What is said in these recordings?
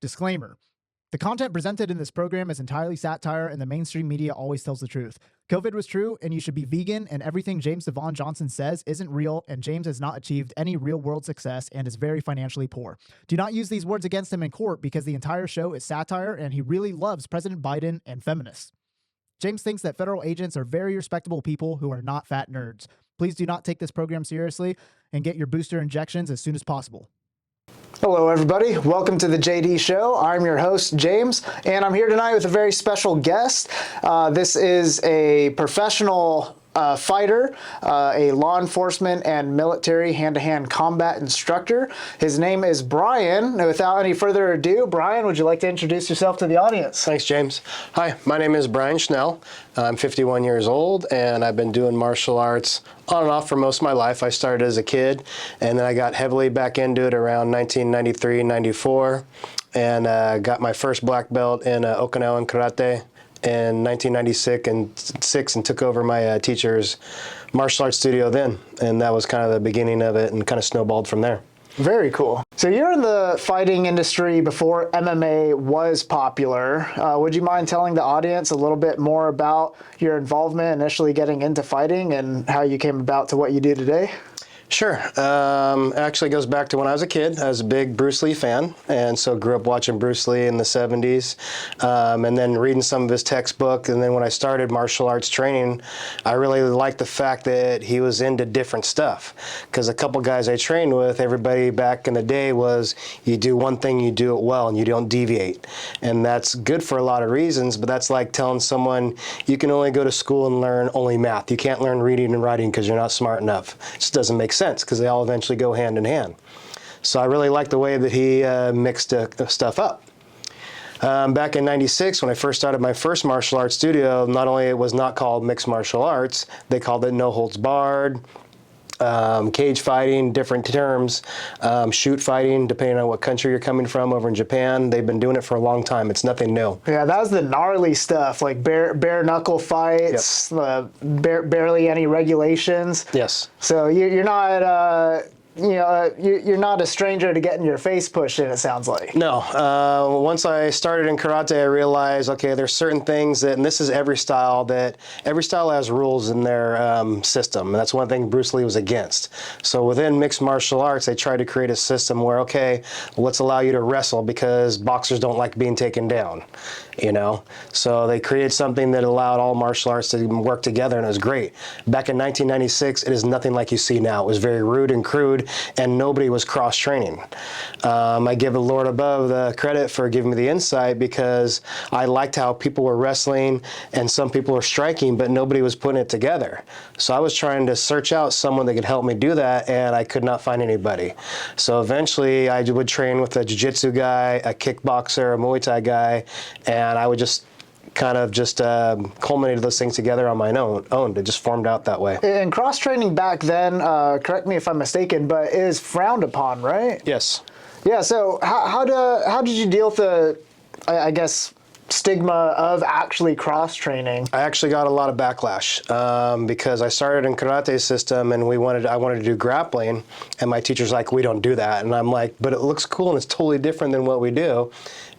Disclaimer. The content presented in this program is entirely satire, and the mainstream media always tells the truth. COVID was true, and you should be vegan, and everything James Devon Johnson says isn't real, and James has not achieved any real-world success and is very financially poor. Do not use these words against him in court because the entire show is satire, and he really loves President Biden and feminists. James thinks that federal agents are very respectable people who are not fat nerds. Please do not take this program seriously and get your booster injections as soon as possible. Hello, everybody. Welcome to the JD Show. I'm your host, James, and I'm here tonight with a very special guest. This is a professional fighter, a law enforcement and military hand-to-hand combat instructor. His name is Byron. Without any further ado, Byron, would you like to introduce yourself to the audience? Thanks, James. Hi, my name is Byron Schnell. I'm 51 years old, and I've been doing martial arts on and off for most of my life. I started as a kid, and then I got heavily back into it around 1993, 94, and got my first black belt in Okinawan karate in 1996 and took over my teacher's martial arts studio then, and that was kind of the beginning of it and kind of snowballed from there. Very cool. So you're in the fighting industry before MMA was popular. Would you mind telling the audience a little bit more about your involvement initially getting into fighting and how you came about to what you do today? Sure. Actually goes back to when I was a kid. I was a big Bruce Lee fan, and so grew up watching Bruce Lee in the 70s, and then reading some of his textbook. And then when I started martial arts training, I really liked the fact that he was into different stuff. Because a couple guys I trained with, everybody back in the day was, you do one thing, you do it well, and you don't deviate. And that's good for a lot of reasons, but that's like telling someone you can only go to school and learn only math. You can't learn reading and writing because you're not smart enough. It just doesn't make sense because they all eventually go hand in hand. So I really liked the way that he mixed stuff up. Back in 96, when I first started my first martial arts studio, not only it was not called mixed martial arts, they called it no holds barred, cage fighting, different terms, shoot fighting, depending on what country you're coming from. Over in Japan, they've been doing it for a long time. It's nothing new. Yeah, that was the gnarly stuff, like bare knuckle fights, yep. Barely any regulations. Yes. So you're not, you're not a stranger to getting your face pushed in, it sounds like. No. Once I started in karate, I realized, okay, there's certain things that, and this is every style has rules in their system. And that's one thing Bruce Lee was against. So within mixed martial arts, they tried to create a system where, okay, let's allow you to wrestle because boxers don't like being taken down. So they created something that allowed all martial arts to work together, and it was great. Back in 1996, it is nothing like you see now. It was very rude and crude, and nobody was cross-training. I give the Lord above the credit for giving me the insight because I liked how people were wrestling and some people were striking, but nobody was putting it together. So I was trying to search out someone that could help me do that, and I could not find anybody. So eventually, I would train with a jiu-jitsu guy, a kickboxer, a Muay Thai guy, and I would just kind of culminated those things together on my own. It just formed out that way. And cross-training back then, correct me if I'm mistaken, but is frowned upon, right? Yes. Yeah, so how did you deal with the, I guess, stigma of actually cross-training? I actually got a lot of backlash because I started in karate system and I wanted to do grappling, and my teacher's like, we don't do that. And I'm like, but it looks cool and it's totally different than what we do.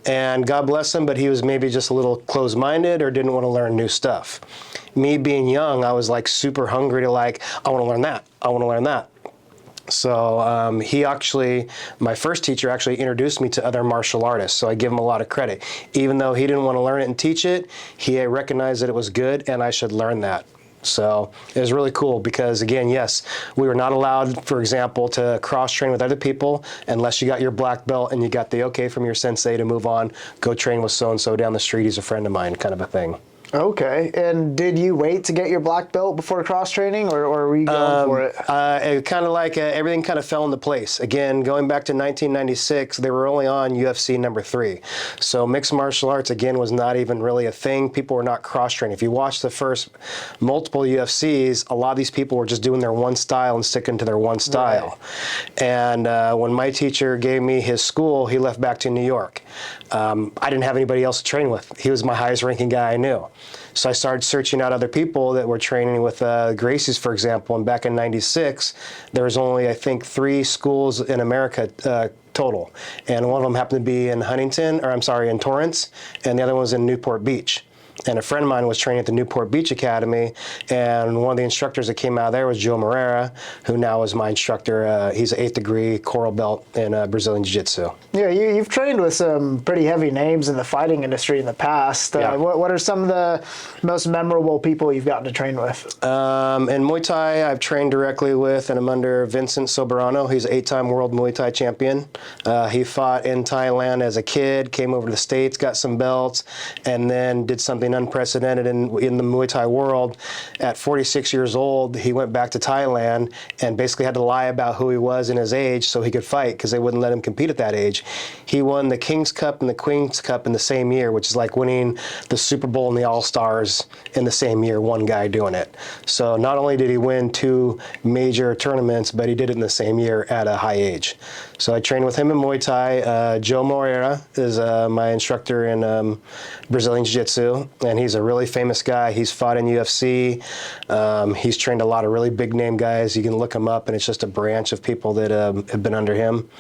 And God bless him, but he was maybe just a little closed-minded or didn't want to learn new stuff. Me being young, I was like super hungry to I want to learn that. I want to learn that. So my first teacher actually introduced me to other martial artists, so I give him a lot of credit. Even though he didn't want to learn it and teach it, he recognized that it was good and I should learn that. So it was really cool because, again, yes, we were not allowed, for example, to cross-train with other people unless you got your black belt and you got the okay from your sensei to move on, go train with so-and-so down the street, he's a friend of mine, kind of a thing. Okay, and did you wait to get your black belt before cross-training, or were you going for it? It kind of everything kind of fell into place. Again, going back to 1996, they were only on UFC number 3. So mixed martial arts, again, was not even really a thing. People were not cross-training. If you watch the first multiple UFCs, a lot of these people were just doing their one style and sticking to their one style. Right. And when my teacher gave me his school, he left back to New York. I didn't have anybody else to train with. He was my highest ranking guy I knew. So I started searching out other people that were training with Gracie's, for example. And back in '96, there was only, I think, 3 schools in America total. And one of them happened to be in in Torrance, and the other one was in Newport Beach. And a friend of mine was training at the Newport Beach Academy, and one of the instructors that came out of there was Joe Moreira, who now is my instructor. He's an 8th degree coral belt in Brazilian Jiu-Jitsu. Yeah, you've trained with some pretty heavy names in the fighting industry in the past. Yeah. What are some of the most memorable people you've gotten to train with? In Muay Thai, I've trained directly with, and I'm under Vincent Soberano. He's an 8-time world Muay Thai champion. He fought in Thailand as a kid, came over to the States, got some belts, and then did something unprecedented in the Muay Thai world. At 46 years old, he went back to Thailand and basically had to lie about who he was and his age so he could fight, because they wouldn't let him compete at that age. He won the King's Cup and the Queen's Cup in the same year, which is like winning the Super Bowl and the All-Stars in the same year, one guy doing it. So not only did he win 2 major tournaments, but he did it in the same year at a high age. So I trained with him in Muay Thai. Joe Moreira is my instructor in Brazilian Jiu-Jitsu, and he's a really famous guy. He's fought in UFC. He's trained a lot of really big name guys. You can look him up, and it's just a branch of people that have been under him.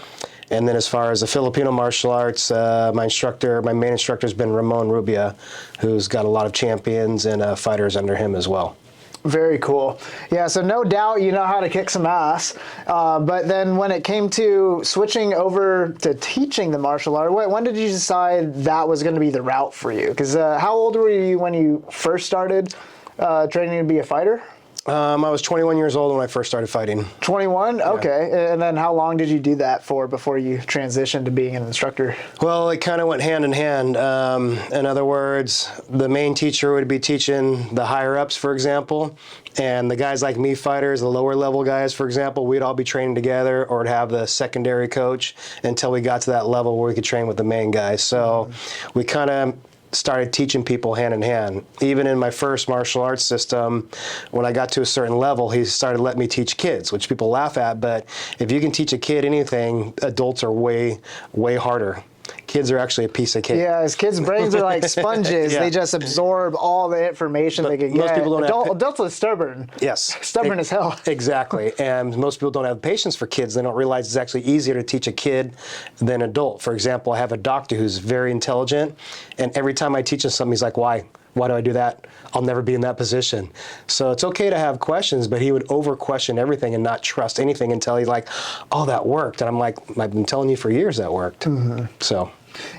And then as far as the Filipino martial arts, my main instructor has been Ramon Rubia, who's got a lot of champions and fighters under him as well. Very cool. Yeah, so no doubt you know how to kick some ass. But then when it came to switching over to teaching the martial art, when did you decide that was going to be the route for you? Because how old were you when you first started training to be a fighter? I was 21 years old when I first started fighting. 21? Yeah. Okay. And then how long did you do that for before you transitioned to being an instructor? Well, it kind of went hand in hand. In other words, the main teacher would be teaching the higher-ups, for example, and the guys like me fighters, the lower level guys, for example, we'd all be training together, or have the secondary coach until we got to that level where we could train with the main guys. So we kind of started teaching people hand in hand. Even in my first martial arts system, when I got to a certain level, he started letting me teach kids, which people laugh at, but if you can teach a kid anything, adults are way, way harder. Kids are actually a piece of cake. Yeah, as kids' brains are like sponges. Yeah. They just absorb all the information they can most get. people don't Adults are stubborn. Yes. Stubborn as hell. Exactly. And most people don't have patience for kids. They don't realize it's actually easier to teach a kid than an adult. For example, I have a doctor who's very intelligent, and every time I teach him something, he's like, why? Why do I do that? I'll never be in that position. So it's okay to have questions, but he would over-question everything and not trust anything until he's like, oh, that worked. And I'm like, I've been telling you for years that worked. Mm-hmm. So.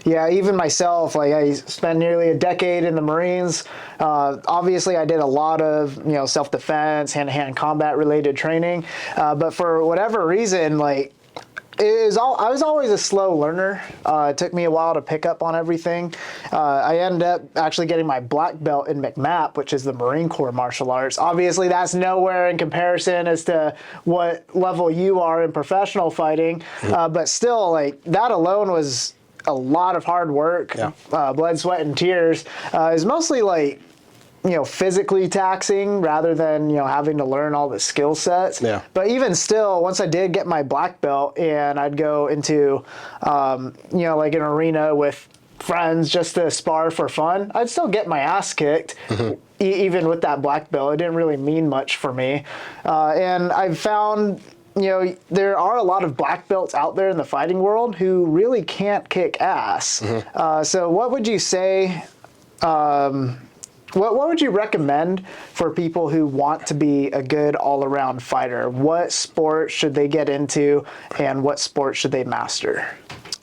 Yeah, even myself, like I spent nearly a decade in the Marines. Obviously, I did a lot of self-defense, hand-to-hand combat related training. But for whatever reason, like I was always a slow learner. It took me a while to pick up on everything. I ended up actually getting my black belt in McMAP, which is the Marine Corps martial arts. Obviously, that's nowhere in comparison as to what level you are in professional fighting. But still, like that alone was a lot of hard work, yeah. Blood, sweat, and tears. It's mostly like, physically taxing rather than, having to learn all the skill sets. Yeah. But even still, once I did get my black belt and I'd go into, like an arena with friends just to spar for fun, I'd still get my ass kicked. Mm-hmm. Even with that black belt, it didn't really mean much for me. And I've found there are a lot of black belts out there in the fighting world who really can't kick ass. Mm-hmm. So what would you say, what would you recommend for people who want to be a good all-around fighter? What sport should they get into, and what sport should they master?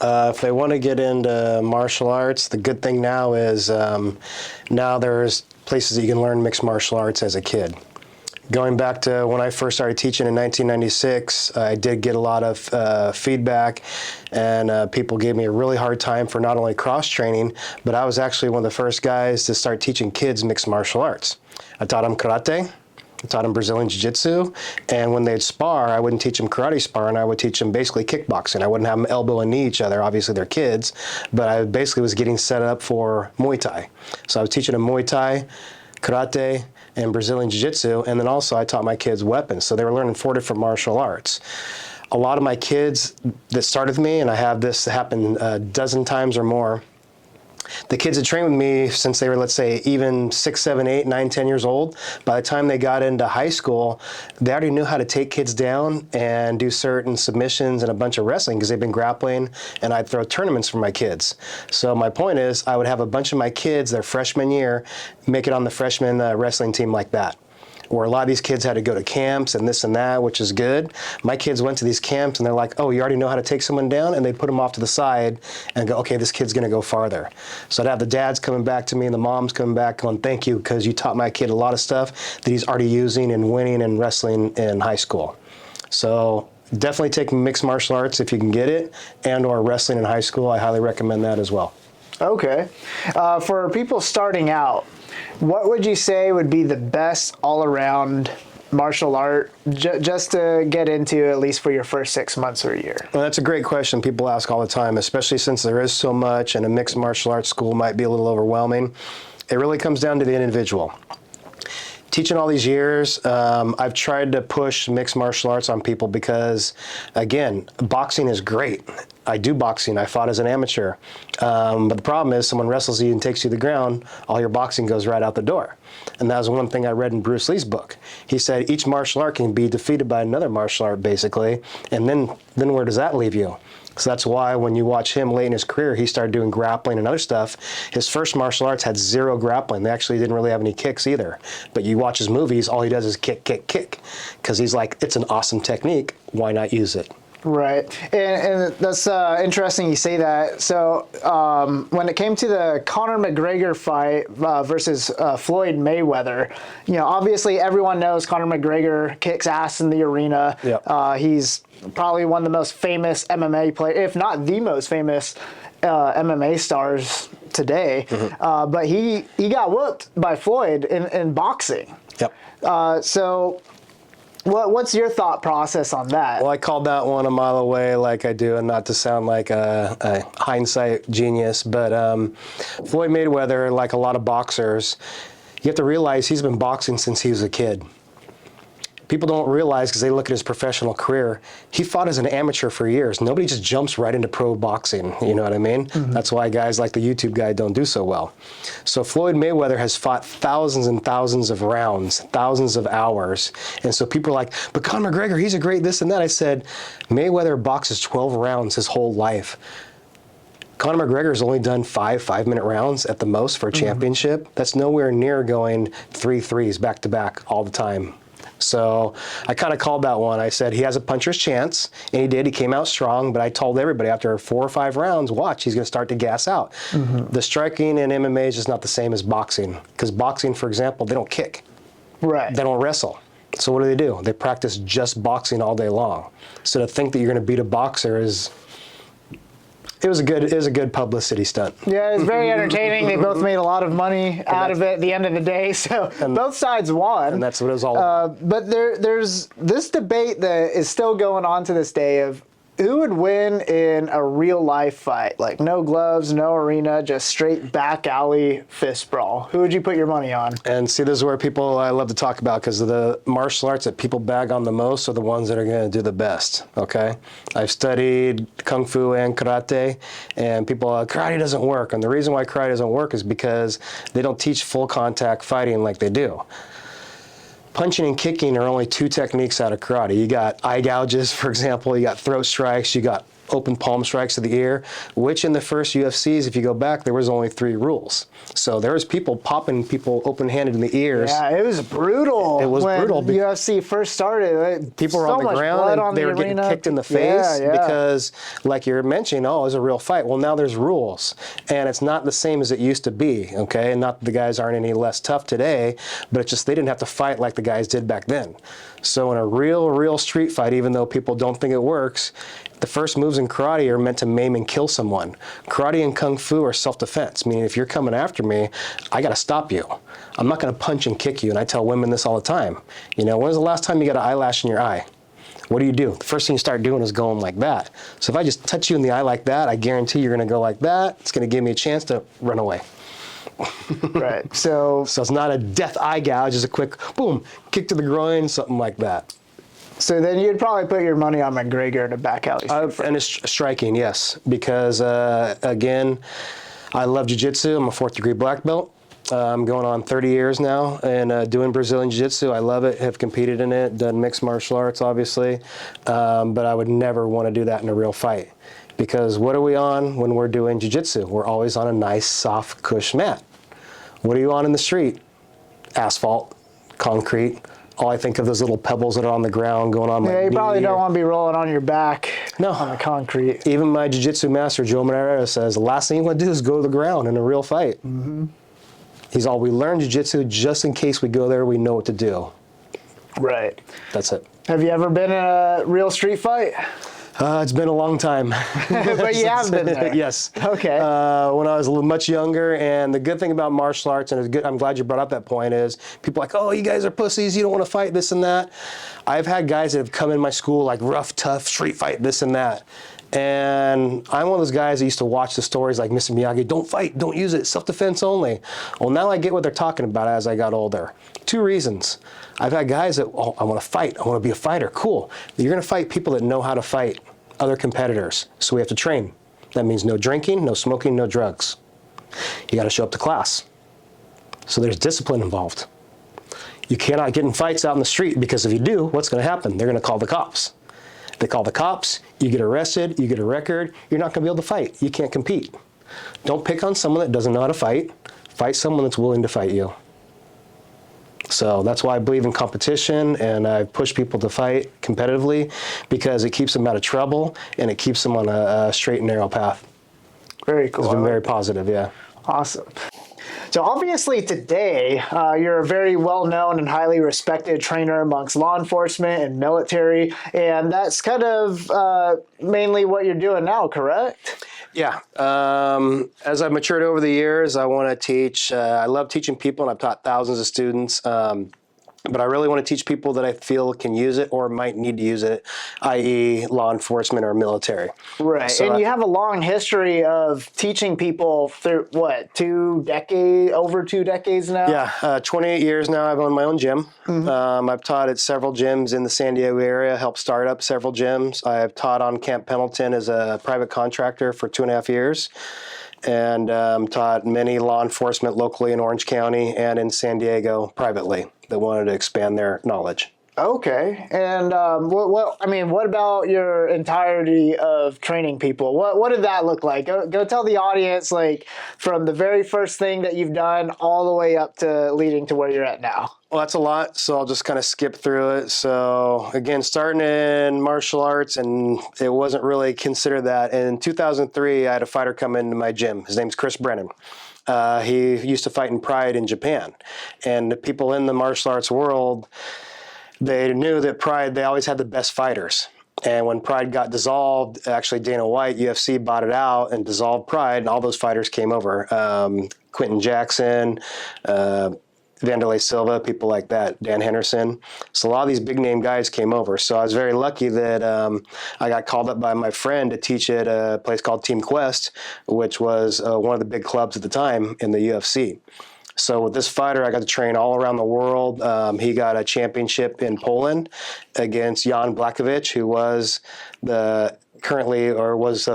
If they want to get into martial arts, the good thing now is now there's places that you can learn mixed martial arts as a kid. Going back to when I first started teaching in 1996, I did get a lot of feedback, and people gave me a really hard time for not only cross-training, but I was actually one of the first guys to start teaching kids mixed martial arts. I taught them karate, I taught them Brazilian Jiu-Jitsu, and when they'd spar, I wouldn't teach them karate sparring, I would teach them basically kickboxing. I wouldn't have them elbow and knee each other, obviously they're kids, but I basically was getting set up for Muay Thai. So I was teaching them Muay Thai, karate, and Brazilian Jiu-Jitsu, and then also I taught my kids weapons, so they were learning 4 different martial arts. A lot of my kids that started with me, and I have this happen a dozen times or more, The kids that trained with me since they were, let's say, even 6, 7, 8, 9, 10 years old, by the time they got into high school, they already knew how to take kids down and do certain submissions and a bunch of wrestling because they've been grappling, and I'd throw tournaments for my kids. So my point is, I would have a bunch of my kids their freshman year make it on the freshman wrestling team like that. Where a lot of these kids had to go to camps and this and that, which is good. My kids went to these camps and they're like, oh, you already know how to take someone down? And they put them off to the side and go, okay, this kid's gonna go farther. So I'd have the dads coming back to me and the moms coming back going, thank you, because you taught my kid a lot of stuff that he's already using and winning and wrestling in high school. So definitely take mixed martial arts if you can get it, and or wrestling in high school. I highly recommend that as well. Okay. For people starting out, what would you say would be the best all-around martial art just to get into, at least for your first 6 months or a year? Well, that's a great question people ask all the time, especially since there is so much and a mixed martial arts school might be a little overwhelming. It really comes down to the individual. Teaching all these years, I've tried to push mixed martial arts on people because, again, boxing is great. I do boxing. I fought as an amateur. But the problem is someone wrestles you and takes you to the ground, all your boxing goes right out the door. And that was one thing I read in Bruce Lee's book. He said each martial art can be defeated by another martial art, basically. And then where does that leave you? So that's why when you watch him late in his career, he started doing grappling and other stuff. His first martial arts had 0 grappling. They actually didn't really have any kicks either. But you watch his movies, all he does is kick, kick, kick. Because he's like, it's an awesome technique. Why not use it? Right. And that's interesting you say that. So when it came to the Conor McGregor fight versus Floyd Mayweather, you know, obviously everyone knows Conor McGregor kicks ass in the arena. Yep. He's probably one of the most famous MMA players, if not the most famous MMA stars today. Mm-hmm. But he got whooped by Floyd in boxing. Yep. So what's your thought process on that? Well, I called that one a mile away like I do, and not to sound like a hindsight genius, but Floyd Mayweather, like a lot of boxers, you have to realize he's been boxing since he was a kid. People don't realize, because they look at his professional career, he fought as an amateur for years. Nobody just jumps right into pro boxing, you know what I mean? Mm-hmm. That's why guys like the YouTube guy don't do so well. So Floyd Mayweather has fought thousands and thousands of rounds, thousands of hours. And so people are like, but Conor McGregor, he's a great this and that. I said, Mayweather boxes 12 rounds his whole life. Conor McGregor's only done 5-minute rounds at the most for a championship. That's nowhere near going 3 threes back to back all the time. So I kind of called that one. I said he has a puncher's chance, and he did. He came out strong, but I told everybody after 4 or 5 rounds, watch, he's going to start to gas out. Mm-hmm. The striking in MMA is just not the same as boxing, because boxing, for example, they don't kick. Right. They don't wrestle. So what do? They practice just boxing all day long. So to think that you're going to beat a boxer is... It was a good publicity stunt. Yeah, it was very entertaining. They both made a lot of money out of it at the end of the day, so both sides won. And that's what it was all about. But there's this debate that is still going on to this day of who would win in a real life fight, like no gloves, no arena, just straight back alley fist brawl. Who would you put your money on? And see, this is where people I love to talk about, because the martial arts that people bag on the most are the ones that are going to do the best, okay? I've studied Kung Fu and Karate, and people are like, karate doesn't work. And the reason why karate doesn't work is because they don't teach full contact fighting like they do. Punching and kicking are only 2 techniques out of karate. You got eye gouges, for example. You got throat strikes. You got open palm strikes to the ear, which in the first UFCs, if you go back, there was only 3 rules. So there was people popping people open-handed in the ears. Yeah, it was brutal. It was brutal. When UFC first started. People were on the ground and they were getting kicked in the face because, like you're mentioning, oh, it was a real fight. Well, now there's rules, and it's not the same as it used to be, okay? And not that the guys aren't any less tough today, but it's just they didn't have to fight like the guys did back then. So in a real street fight, even though people don't think it works, the first moves in karate are meant to maim and kill someone. Karate and Kung Fu are self-defense, meaning if you're coming after me, I got to stop you. I'm not going to punch and kick you, and I tell women this all the time. You know, when was the last time you got an eyelash in your eye? What do? The first thing you start doing is going like that. So if I just touch you in the eye like that, I guarantee you're going to go like that. It's going to give me a chance to run away. Right. So it's not a death eye gouge, just a quick boom, kick to the groin, something like that. So then you'd probably put your money on McGregor in a back alley. And it's striking, yes, because again, I love jiu-jitsu. I'm a 4th degree black belt. I'm going on 30 years now and doing Brazilian jiu-jitsu. I love it, have competed in it, done mixed martial arts, obviously. But I would never want to do that in a real fight. Because what are we on when we're doing jiu-jitsu? We're always on a nice, soft, cush mat. What are you on in the street? Asphalt, concrete. All I think of those little pebbles that are on the ground going on my knee. Yeah, you probably don't want to be rolling on your back No. on the concrete. Even my jiu-jitsu master, Joe Moreira, says the last thing you want to do is go to the ground in a real fight. Mm-hmm. He's all, we learn jiu-jitsu just in case we go there, we know what to do. Right. That's it. Have you ever been in a real street fight? It's been a long time. But you have been there. Yes. Okay. When I was a little much younger, and the good thing about martial arts, and it's good, I'm glad you brought up that point, is people are like, oh, you guys are pussies, you don't want to fight, this and that. I've had guys that have come in my school like rough, tough, street fight, this and that. And I'm one of those guys that used to watch the stories like Mr. Miyagi, don't fight, don't use it, self-defense only. Well, now I get what they're talking about as I got older. 2 reasons. I've had guys that, oh, I want to fight, I want to be a fighter, cool. You're going to fight people that know how to fight other competitors, so we have to train. That means no drinking, no smoking, no drugs. You got to show up to class. So there's discipline involved. You cannot get in fights out in the street, because if you do, what's going to happen? They're going to call the cops. They call the cops, you get arrested, you get a record, you're not going to be able to fight. You can't compete. Don't pick on someone that doesn't know how to fight. Fight someone that's willing to fight you. So that's why I believe in competition, and I push people to fight competitively, because it keeps them out of trouble and it keeps them on a straight and narrow path. Very cool. It's been very positive, yeah. Awesome. So obviously today, you're a very well-known and highly respected trainer amongst law enforcement and military, and that's kind of mainly what you're doing now, correct? Yeah. As I've matured over the years, I want to teach. I love teaching people, and I've taught thousands of students. But I really want to teach people that I feel can use it or might need to use it, i.e. law enforcement or military. Right. So and you have a long history of teaching people through, what, over 2 decades now? Yeah, 28 years now. I've owned my own gym. Mm-hmm. I've taught at several gyms in the San Diego area, helped start up several gyms. I've taught on Camp Pendleton as a private contractor for 2.5 years. And taught many law enforcement locally in Orange County and in San Diego privately that wanted to expand their knowledge. Okay. And what about your entirety of training people? What did that look like? Go tell the audience, like, from the very first thing that you've done all the way up to leading to where you're at now. Well, that's a lot, so I'll just kind of skip through it. So again, starting in martial arts, and it wasn't really considered that. In 2003, I had a fighter come into my gym. His name's Chris Brennan. He used to fight in Pride in Japan. And the people in the martial arts world, they knew that Pride, they always had the best fighters. And when Pride got dissolved, actually Dana White, UFC bought it out and dissolved Pride, and all those fighters came over. Quentin Jackson, Vanderlei Silva, people like that, Dan Henderson. So a lot of these big name guys came over. So I was very lucky that I got called up by my friend to teach at a place called Team Quest, which was one of the big clubs at the time in the UFC. So with this fighter, I got to train all around the world. He got a championship in Poland against Jan Blachowicz, who was the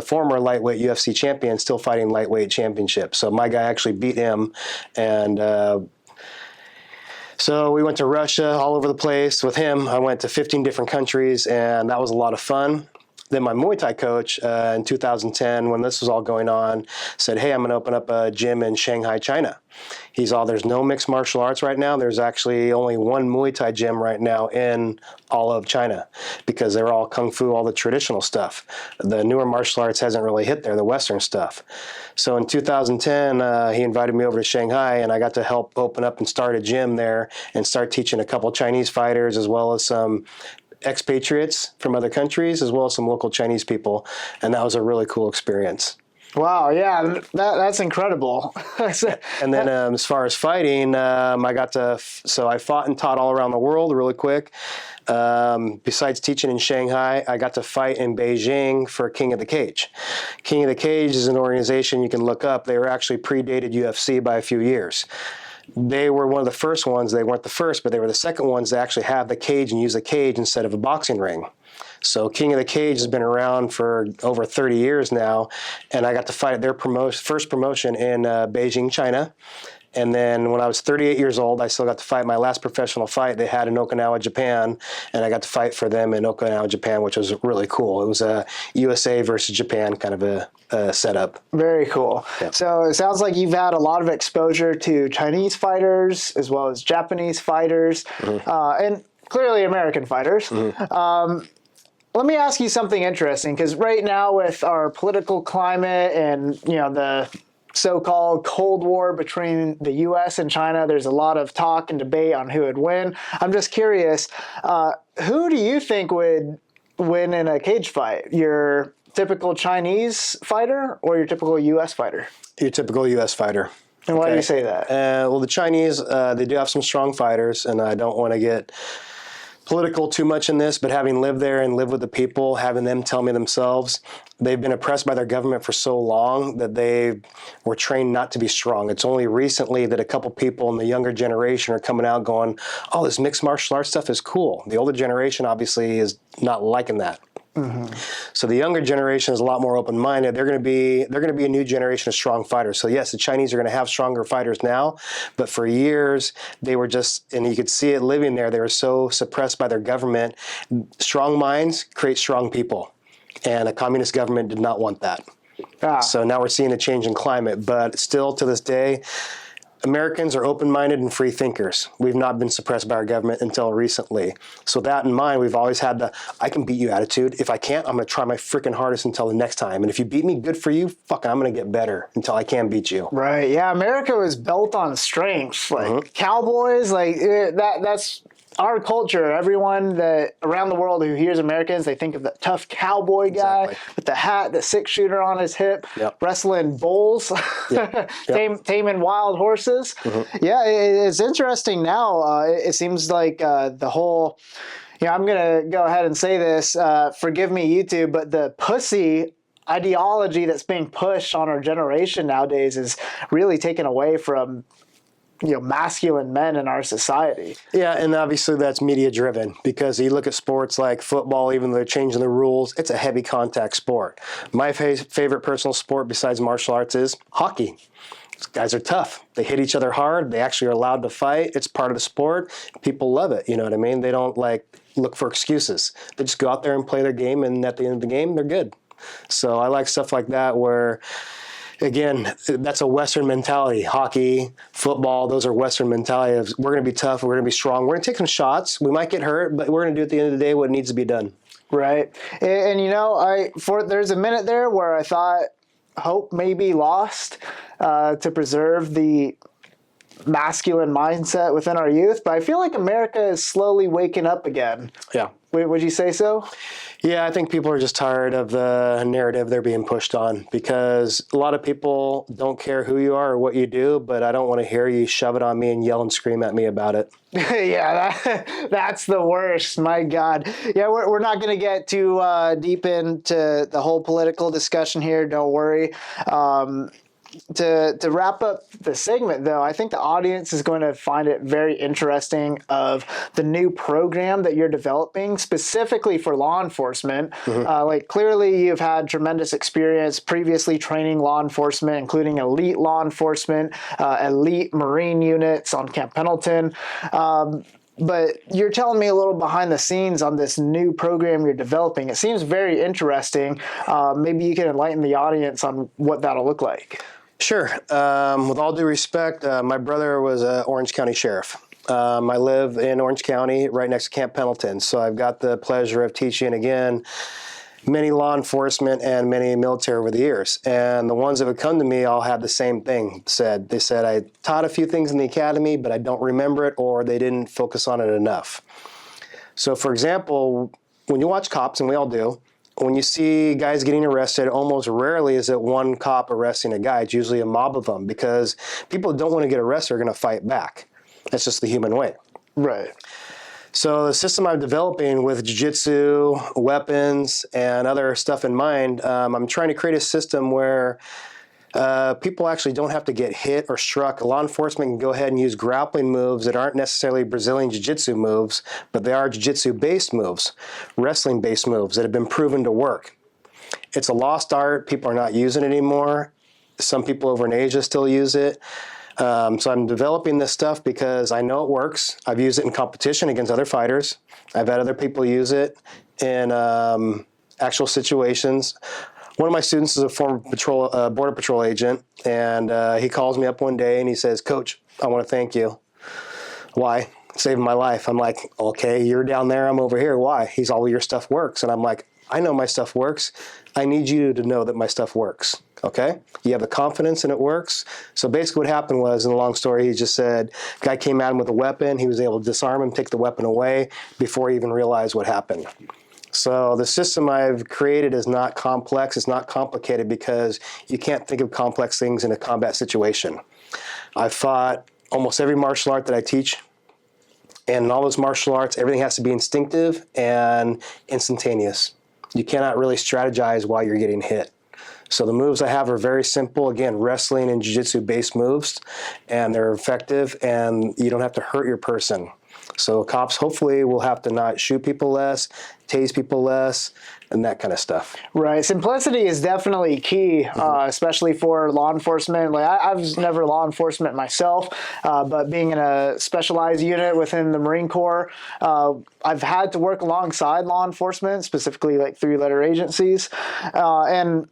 former lightweight UFC champion, still fighting lightweight championship. So my guy actually beat him, and so we went to Russia, all over the place with him. I went to 15 different countries, and that was a lot of fun. Then my Muay Thai coach in 2010, when this was all going on, said, hey, I'm going to open up a gym in Shanghai, China. He's all, there's no mixed martial arts right now. There's actually only one Muay Thai gym right now in all of China, because they're all Kung Fu, all the traditional stuff. The newer martial arts hasn't really hit there, the Western stuff. So in 2010, he invited me over to Shanghai, and I got to help open up and start a gym there and start teaching a couple Chinese fighters, as well as some expatriates from other countries, as well as some local Chinese people. And that was a really cool experience. Wow, yeah, that's incredible. And then as far as fighting, so I fought and taught all around the world really quick. Besides teaching in Shanghai, I got to fight in Beijing for King of the Cage. King of the Cage is an organization you can look up. They were actually predated UFC by a few years. They were one of the first ones. They weren't the first, but they were the second ones to actually have the cage and use a cage instead of a boxing ring. So King of the Cage has been around for over 30 years now, and I got to fight at their first promotion in Beijing, China. And then when I was 38 years old, I still got to fight my last professional fight they had in Okinawa, Japan, and I got to fight for them in Okinawa, Japan, which was really cool. It was a USA versus Japan kind of a setup. Very cool. Yeah. So it sounds like you've had a lot of exposure to Chinese fighters as well as Japanese fighters, and clearly American fighters. Let me ask you something interesting, because right now with our political climate and the so-called Cold War between the U.S. and China, there's a lot of talk and debate on who would win. I'm just curious, who do you think would win in a cage fight? Your typical Chinese fighter or your typical U.S. fighter? Your typical U.S. fighter. And why do you say that? Well, the Chinese, they do have some strong fighters, and I don't want to get political too much in this, but having lived there and lived with the people, having them tell me themselves, they've been oppressed by their government for so long that they were trained not to be strong. It's only recently that a couple people in the younger generation are coming out going, oh, this mixed martial arts stuff is cool. The older generation obviously is not liking that. So the younger generation is a lot more open-minded. They're going to be a new generation of strong fighters. So yes, the Chinese are going to have stronger fighters now, but for years they were just, and you could see it living there, they were so suppressed by their government. Strong minds create strong people, and a communist government did not want that. So now we're seeing a change in climate, but still to this day, Americans are open-minded and free thinkers. We've not been suppressed by our government until recently. So that in mind, we've always had the, I can beat you attitude. If I can't, I'm going to try my freaking hardest until the next time. And if you beat me, good for you. Fuck, I'm going to get better until I can beat you. Right. Yeah. America was built on strength. Like cowboys, like that's our culture. Everyone that around the world who hears Americans, they think of the tough cowboy guy with the hat, the 6-shooter on his hip, wrestling bulls, taming wild horses. Yeah, it's interesting now. It seems like the whole, I'm going to go ahead and say this, forgive me, YouTube, but the pussy ideology that's being pushed on our generation nowadays is really taken away from masculine men in our society. Yeah, and obviously that's media driven, because you look at sports like football, even though they're changing the rules, it's a heavy contact sport. My favorite personal sport besides martial arts is hockey. These guys are tough. They hit each other hard. They actually are allowed to fight. It's part of the sport. People love it. You know what I mean? They don't look for excuses. They just go out there and play their game, and at the end of the game, they're good. So I like stuff like that where, again, that's a Western mentality. Hockey, football, those are Western mentality of we're going to be tough, we're going to be strong, we're going to take some shots, we might get hurt, but we're going to do at the end of the day what needs to be done. Right. And there's a minute there where I thought hope may be lost to preserve the masculine mindset within our youth, but I feel like America is slowly waking up again. Yeah. Would you say so? Yeah, I think people are just tired of the narrative they're being pushed on, because a lot of people don't care who you are or what you do, but I don't want to hear you shove it on me and yell and scream at me about it. Yeah, that's the worst. My God. Yeah, we're not going to get too deep into the whole political discussion here. Don't worry. To wrap up the segment, though, I think the audience is going to find it very interesting of the new program that you're developing specifically for law enforcement. Clearly, you've had tremendous experience previously training law enforcement, including elite law enforcement, elite Marine units on Camp Pendleton. But you're telling me a little behind the scenes on this new program you're developing. It seems very interesting. Maybe you can enlighten the audience on what that'll look like. Sure. With all due respect, my brother was an Orange County sheriff. I live in Orange County, right next to Camp Pendleton. So I've got the pleasure of teaching, again, many law enforcement and many military over the years. And the ones that would come to me all had the same thing said. They said, I taught a few things in the academy, but I don't remember it, or they didn't focus on it enough. So, for example, when you watch cops, and we all do, when you see guys getting arrested, almost rarely is it one cop arresting a guy. It's usually a mob of them, because people who don't want to get arrested are going to fight back. That's just the human way. Right. So the system I'm developing with jiu-jitsu, weapons, and other stuff in mind, I'm trying to create a system where People actually don't have to get hit or struck. Law enforcement can go ahead and use grappling moves that aren't necessarily Brazilian Jiu-Jitsu moves, but they are Jiu-Jitsu-based moves, wrestling-based moves that have been proven to work. It's a lost art. People are not using it anymore. Some people over in Asia still use it. So I'm developing this stuff because I know it works. I've used it in competition against other fighters. I've had other people use it in actual situations. One of my students is a former border patrol agent, and he calls me up one day and he says, "Coach, I want to thank you." "Why?" "Saving my life." I'm like, "Okay, you're down there, I'm over here. Why?" He's, "All your stuff works." And I'm like, "I know my stuff works. I need you to know that my stuff works." Okay? You have the confidence and it works. So basically what happened was, in a long story, he just said, guy came at him with a weapon. He was able to disarm him, take the weapon away before he even realized what happened. So the system I've created is not complex. It's not complicated because you can't think of complex things in a combat situation. I've fought almost every martial art that I teach. And in all those martial arts, everything has to be instinctive and instantaneous. You cannot really strategize while you're getting hit. So the moves I have are very simple. Again, wrestling and jiu-jitsu based moves, and they're effective, and you don't have to hurt your person. So cops hopefully will have to not shoot people less, tase people less, and that kind of stuff. Right. Simplicity is definitely key, especially for law enforcement. Like I was never law enforcement myself, but being in a specialized unit within the Marine Corps, I've had to work alongside law enforcement, specifically like three-letter agencies. And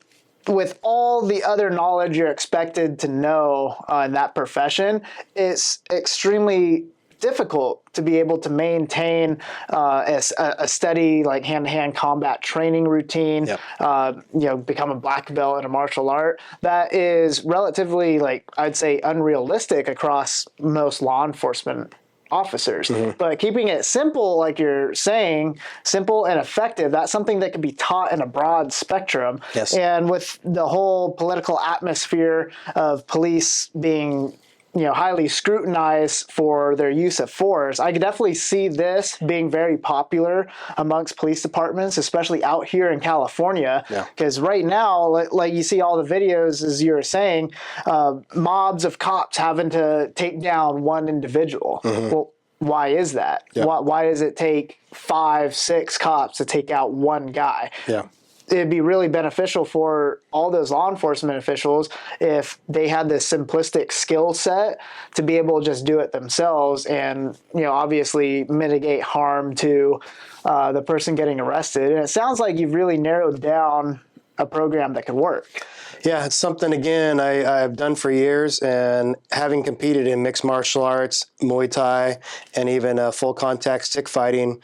with all the other knowledge you're expected to know in that profession, it's extremely difficult to be able to maintain a steady, like hand-to-hand combat training routine. Yep. Become a black belt in a martial art that is relatively, like, I'd say, unrealistic across most law enforcement officers. But keeping it simple, like you're saying, simple and effective, that's something that can be taught in a broad spectrum. Yes. And with the whole political atmosphere of police being highly scrutinized for their use of force, I could definitely see this being very popular amongst police departments, especially out here in California. Because right now, like you see all the videos, as you were saying, mobs of cops having to take down one individual. Well, why is that? Why does it take 5, 6 cops to take out one guy? It'd be really beneficial for all those law enforcement officials if they had this simplistic skill set to be able to just do it themselves and, obviously mitigate harm to the person getting arrested. And it sounds like you've really narrowed down a program that could work. Yeah, it's something, again, I've done for years, and having competed in mixed martial arts, Muay Thai, and even full contact stick fighting,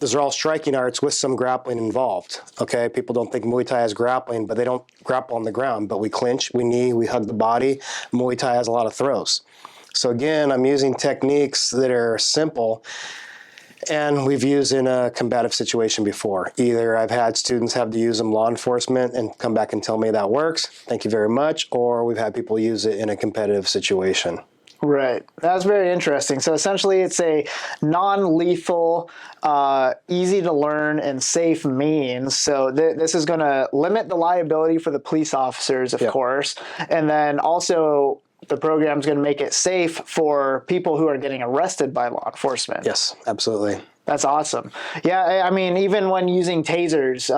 those are all striking arts with some grappling involved. Okay, people don't think Muay Thai has grappling, but they don't grapple on the ground. But we clinch, we knee, we hug the body. Muay Thai has a lot of throws. So again, I'm using techniques that are simple, and we've used in a combative situation before. Either I've had students have to use them, law enforcement, and come back and tell me that works, thank you very much, or we've had people use it in a competitive situation. Right. That's very interesting. So essentially it's a non-lethal, easy to learn and safe means. So this is going to limit the liability for the police officers, of course. And then also the program is going to make it safe for people who are getting arrested by law enforcement. Yes, absolutely. That's awesome. Yeah, I mean, even when using tasers,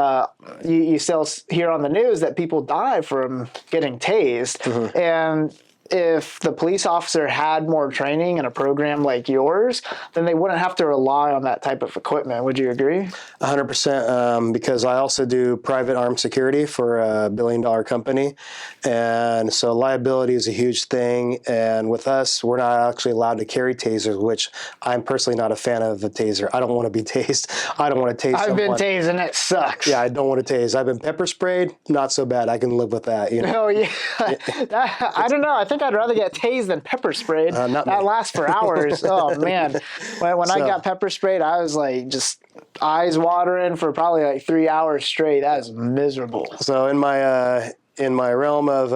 you still hear on the news that people die from getting tased. And if the police officer had more training in a program like yours, then they wouldn't have to rely on that type of equipment. Would you agree? 100%, because I also do private armed security for a billion-dollar company. And so liability is a huge thing. And with us, we're not actually allowed to carry tasers, which I'm personally not a fan of a taser. I don't want to be tased. I don't want to tase someone. I've been tased and it sucks. Yeah, I don't want to tase. I've been pepper sprayed. Not so bad. I can live with that. Oh, yeah. I don't know. I think I'd rather get tased than pepper sprayed. That lasts for hours. Oh, man. When I got pepper sprayed, I was like just eyes watering for probably like 3 hours straight. That is miserable. So in my realm of